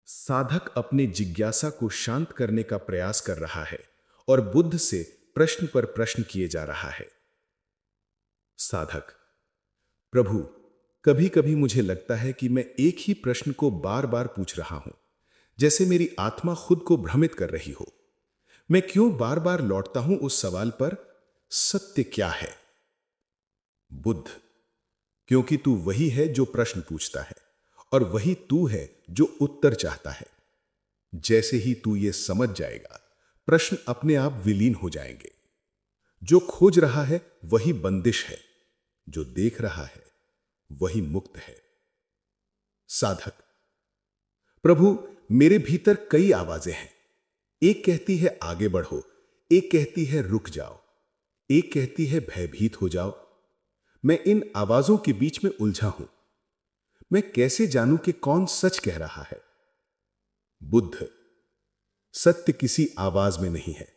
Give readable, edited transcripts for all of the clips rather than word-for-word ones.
साधक अपने जिज्ञासा को शांत करने का प्रयास कर रहा है और बुद्ध से प्रश्न पर प्रश्न किए जा रहा है। साधक: प्रभु, कभी कभी मुझे लगता है कि मैं एक ही प्रश्न को बार बार पूछ रहा हूं, जैसे मेरी आत्मा खुद को भ्रमित कर रही हो। मैं क्यों बार बार लौटता हूं उस सवाल पर, सत्य क्या है? बुद्ध: क्योंकि तू वही है जो प्रश्न पूछता है और वही तू है जो उत्तर चाहता है। जैसे ही तू ये समझ जाएगा, प्रश्न अपने आप विलीन हो जाएंगे। जो खोज रहा है वही बंदिश है, जो देख रहा है वही मुक्त है। साधक: प्रभु, मेरे भीतर कई आवाजें हैं। एक कहती है आगे बढ़ो, एक कहती है रुक जाओ, एक कहती है भयभीत हो जाओ। मैं इन आवाजों के बीच में उलझा हूं। मैं कैसे जानूं कि कौन सच कह रहा है? बुद्ध: सत्य किसी आवाज में नहीं है।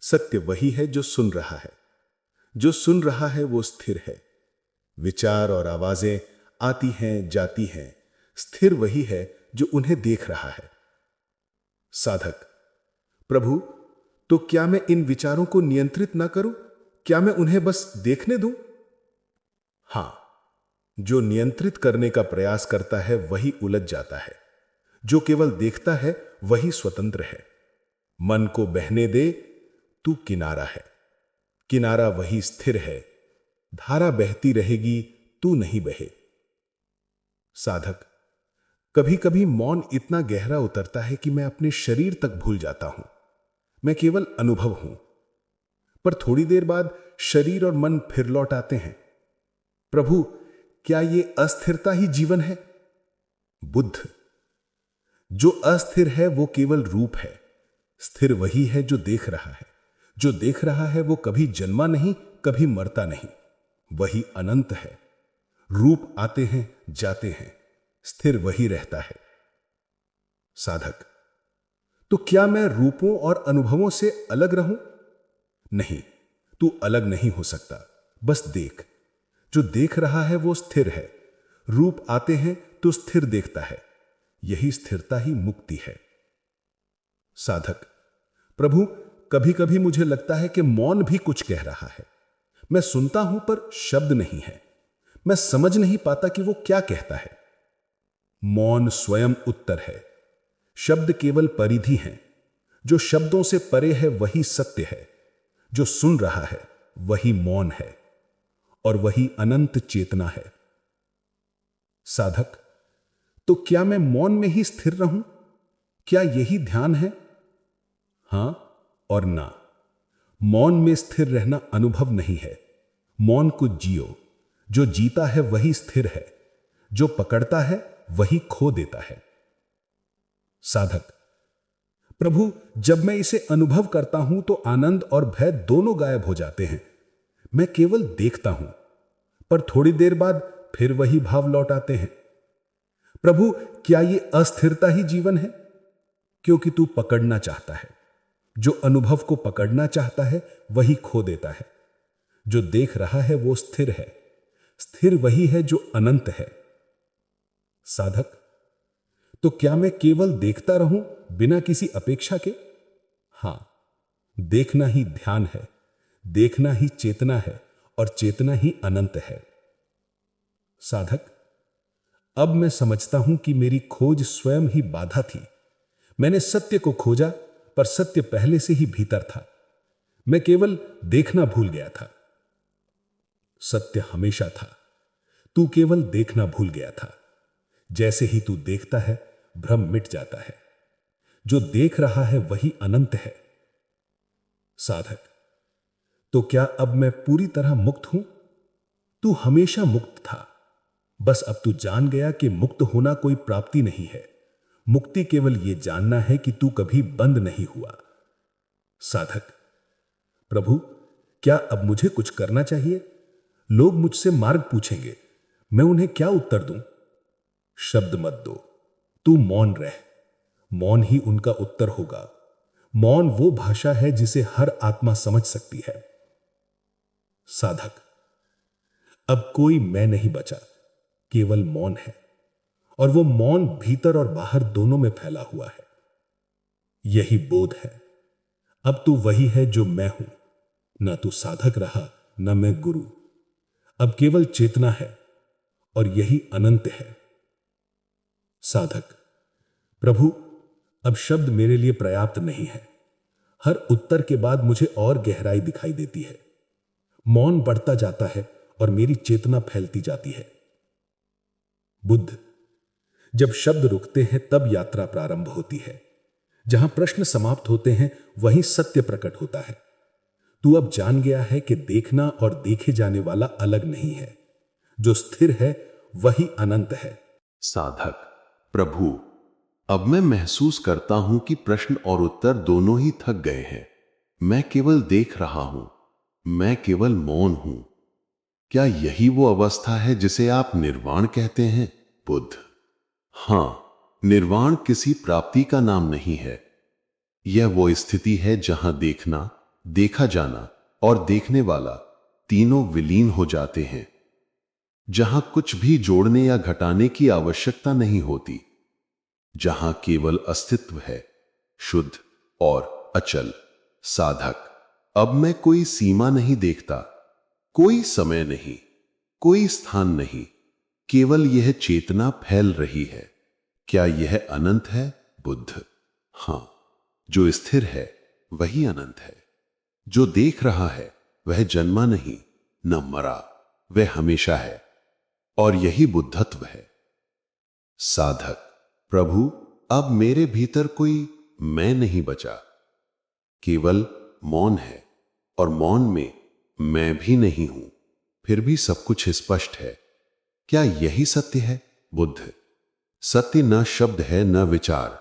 सत्य वही है जो सुन रहा है। जो सुन रहा है वो स्थिर है। विचार और आवाजें आती हैं, जाती हैं। स्थिर वही है जो उन्हें देख रहा है। साधक: प्रभु, तो क्या मैं इन विचारों को नियंत्रित ना करूं? क्या मैं उन्हें बस देखने दूं? हां, जो नियंत्रित करने का प्रयास करता है वही उलझ जाता है। जो केवल देखता है वही स्वतंत्र है। मन को बहने दे, तू किनारा है। किनारा वही स्थिर है। धारा बहती रहेगी, तू नहीं बहे। साधक: कभी कभी मौन इतना गहरा उतरता है कि मैं अपने शरीर तक भूल जाता हूं। मैं केवल अनुभव हूं। पर थोड़ी देर बाद शरीर और मन फिर लौट आते हैं। प्रभु, क्या यह अस्थिरता ही जीवन है? बुद्ध: जो अस्थिर है वो केवल रूप है। स्थिर वही है जो देख रहा है। जो देख रहा है वो कभी जन्मा नहीं, कभी मरता नहीं। वही अनंत है। रूप आते हैं, जाते हैं। स्थिर वही रहता है। साधक: तो क्या मैं रूपों और अनुभवों से अलग रहूं? नहीं, तू अलग नहीं हो सकता। बस देख। जो देख रहा है वो स्थिर है। रूप आते हैं तो स्थिर देखता है। यही स्थिरता ही मुक्ति है। साधक: प्रभु, कभी कभी मुझे लगता है कि मौन भी कुछ कह रहा है। मैं सुनता हूं पर शब्द नहीं है। मैं समझ नहीं पाता कि वो क्या कहता है। मौन स्वयं उत्तर है। शब्द केवल परिधि हैं। जो शब्दों से परे है वही सत्य है। जो सुन रहा है वही मौन है और वही अनंत चेतना है। साधक: तो क्या मैं मौन में ही स्थिर रहूं? क्या यही ध्यान है? हां और ना। मौन में स्थिर रहना अनुभव नहीं है। मौन को जियो। जो जीता है वही स्थिर है। जो पकड़ता है वही खो देता है। साधक: प्रभु, जब मैं इसे अनुभव करता हूं तो आनंद और भय दोनों गायब हो जाते हैं। मैं केवल देखता हूं, पर थोड़ी देर बाद फिर वही भाव लौट आते हैं। प्रभु, क्या यह अस्थिरता ही जीवन है? क्योंकि तू पकड़ना चाहता है। जो अनुभव को पकड़ना चाहता है वही खो देता है। जो देख रहा है वो स्थिर है। स्थिर वही है जो अनंत है। साधक: तो क्या मैं केवल देखता रहूं बिना किसी अपेक्षा के? हां, देखना ही ध्यान है। देखना ही चेतना है और चेतना ही अनंत है। साधक: अब मैं समझता हूं कि मेरी खोज स्वयं ही बाधा थी। मैंने सत्य को खोजा, पर सत्य पहले से ही भीतर था। मैं केवल देखना भूल गया था। सत्य हमेशा था। तू केवल देखना भूल गया था। जैसे ही तू देखता है, भ्रम मिट जाता है। जो देख रहा है वही अनंत है। साधक: तो क्या अब मैं पूरी तरह मुक्त हूं? तू हमेशा मुक्त था। बस अब तू जान गया कि मुक्त होना कोई प्राप्ति नहीं है। मुक्ति केवल यह जानना है कि तू कभी बंद नहीं हुआ। साधक: प्रभु, क्या अब मुझे कुछ करना चाहिए? लोग मुझसे मार्ग पूछेंगे। मैं उन्हें क्या उत्तर दूं? शब्द मत दो। तू मौन रह। मौन ही उनका उत्तर होगा। मौन वो भाषा है जिसे हर आत्मा समझ सकती है। साधक: अब कोई मैं नहीं बचा, केवल मौन है। और वो मौन भीतर और बाहर दोनों में फैला हुआ है। यही बोध है। अब तू वही है जो मैं हूं। ना तू साधक रहा, ना मैं गुरु। अब केवल चेतना है और यही अनंत है। साधक: प्रभु, अब शब्द मेरे लिए पर्याप्त नहीं है। हर उत्तर के बाद मुझे और गहराई दिखाई देती है। मौन बढ़ता जाता है और मेरी चेतना फैलती जाती है। बुद्ध: जब शब्द रुकते हैं तब यात्रा प्रारंभ होती है। जहां प्रश्न समाप्त होते हैं वहीं सत्य प्रकट होता है। तू अब जान गया है कि देखना और देखे जाने वाला अलग नहीं है। जो स्थिर है वही अनंत है। साधक: प्रभु, अब मैं महसूस करता हूं कि प्रश्न और उत्तर दोनों ही थक गए हैं। मैं केवल देख रहा हूं, मैं केवल मौन हूं। क्या यही वो अवस्था है जिसे आप निर्वाण कहते हैं? बुद्ध: हां, निर्वाण किसी प्राप्ति का नाम नहीं है। यह वो स्थिति है जहां देखना, देखा जाना और देखने वाला तीनों विलीन हो जाते हैं। जहां कुछ भी जोड़ने या घटाने की आवश्यकता नहीं होती। जहां केवल अस्तित्व है, शुद्ध और अचल। साधक: अब मैं कोई सीमा नहीं देखता, कोई समय नहीं, कोई स्थान नहीं, केवल यह चेतना फैल रही है। क्या यह अनंत है? बुद्ध: हां, जो स्थिर है वही अनंत है। जो देख रहा है वह जन्मा नहीं, न मरा, वह हमेशा है। और यही बुद्धत्व है। साधक: प्रभु, अब मेरे भीतर कोई मैं नहीं बचा। केवल मौन है और मौन में मैं भी नहीं हूं। फिर भी सब कुछ स्पष्ट है। क्या यही सत्य है? बुद्ध: सत्य न शब्द है न विचार।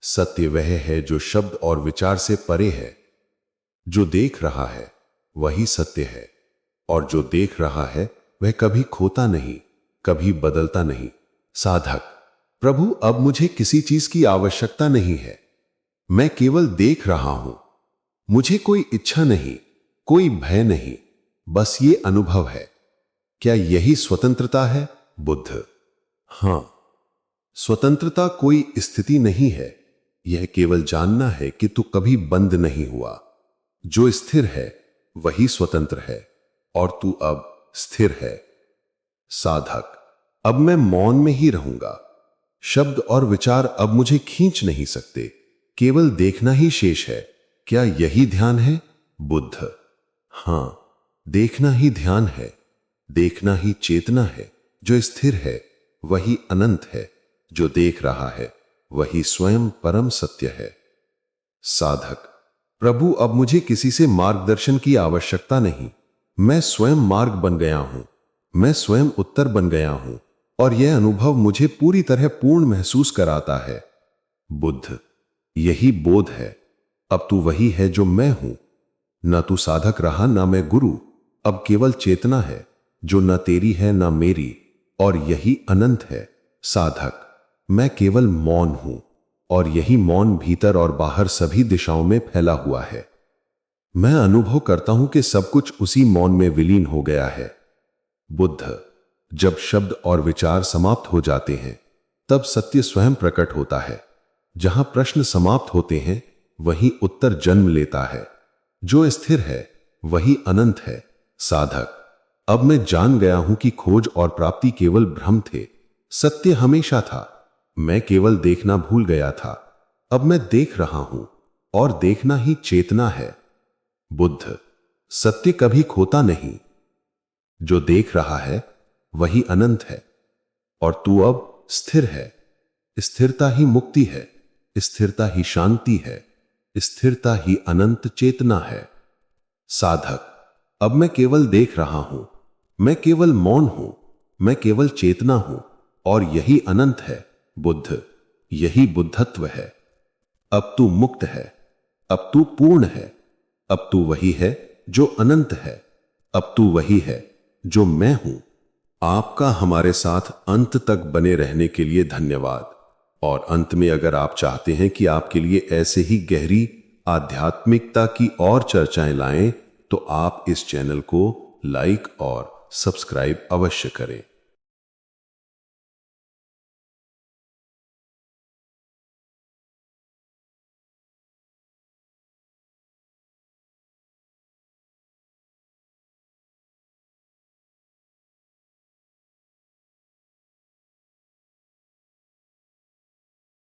सत्य वह है जो शब्द और विचार से परे है। जो देख रहा है वही सत्य है, और जो देख रहा है वह कभी खोता नहीं, कभी बदलता नहीं। साधक: प्रभु, अब मुझे किसी चीज की आवश्यकता नहीं है। मैं केवल देख रहा हूं। मुझे कोई इच्छा नहीं, कोई भय नहीं, बस ये अनुभव है। क्या यही स्वतंत्रता है? बुद्ध: हां, स्वतंत्रता कोई स्थिति नहीं है। यह केवल जानना है कि तू कभी बंद नहीं हुआ। जो स्थिर है वही स्वतंत्र है, और तू अब स्थिर है। साधक: अब मैं मौन में ही रहूंगा। शब्द और विचार अब मुझे खींच नहीं सकते। केवल देखना ही शेष है। क्या यही ध्यान है? बुद्ध: हां, देखना ही ध्यान है। देखना ही चेतना है। जो स्थिर है वही अनंत है। जो देख रहा है वही स्वयं परम सत्य है। साधक: प्रभु, अब मुझे किसी से मार्गदर्शन की आवश्यकता नहीं। मैं स्वयं मार्ग बन गया हूं। मैं स्वयं उत्तर बन गया हूं, और यह अनुभव मुझे पूरी तरह पूर्ण महसूस कराता है। बुद्ध: यही बोध है। अब तू वही है जो मैं हूं। न तू साधक रहा, न मैं गुरु। अब केवल चेतना है जो न तेरी है न मेरी, और यही अनंत है। साधक: मैं केवल मौन हूं, और यही मौन भीतर और बाहर सभी दिशाओं में फैला हुआ है। मैं अनुभव करता हूं कि सब कुछ उसी मौन में विलीन हो गया है। बुद्ध: जब शब्द और विचार समाप्त हो जाते हैं तब सत्य स्वयं प्रकट होता है। जहां प्रश्न समाप्त होते हैं वहीं उत्तर जन्म लेता है। जो स्थिर है वही अनंत है। साधक: अब मैं जान गया हूं कि खोज और प्राप्ति केवल भ्रम थे। सत्य हमेशा था। मैं केवल देखना भूल गया था। अब मैं देख रहा हूं, और देखना ही चेतना है। बुद्ध: सत्य कभी खोता नहीं। जो देख रहा है वही अनंत है, और तू अब स्थिर है। स्थिरता ही मुक्ति है। स्थिरता ही शांति है। स्थिरता ही अनंत चेतना है। साधक: अब मैं केवल देख रहा हूं। मैं केवल मौन हूं। मैं केवल चेतना हूं, और यही अनंत है। बुद्ध: यही बुद्धत्व है। अब तू मुक्त है। अब तू पूर्ण है। अब तू वही है जो अनंत है। अब तू वही है जो मैं हूं। आपका हमारे साथ अंत तक बने रहने के लिए धन्यवाद। और अंत में अगर आप चाहते हैं कि आपके लिए ऐसे ही गहरी आध्यात्मिकता की और चर्चाएं लाएं, तो आप इस चैनल को लाइक और सब्सक्राइब अवश्य करें।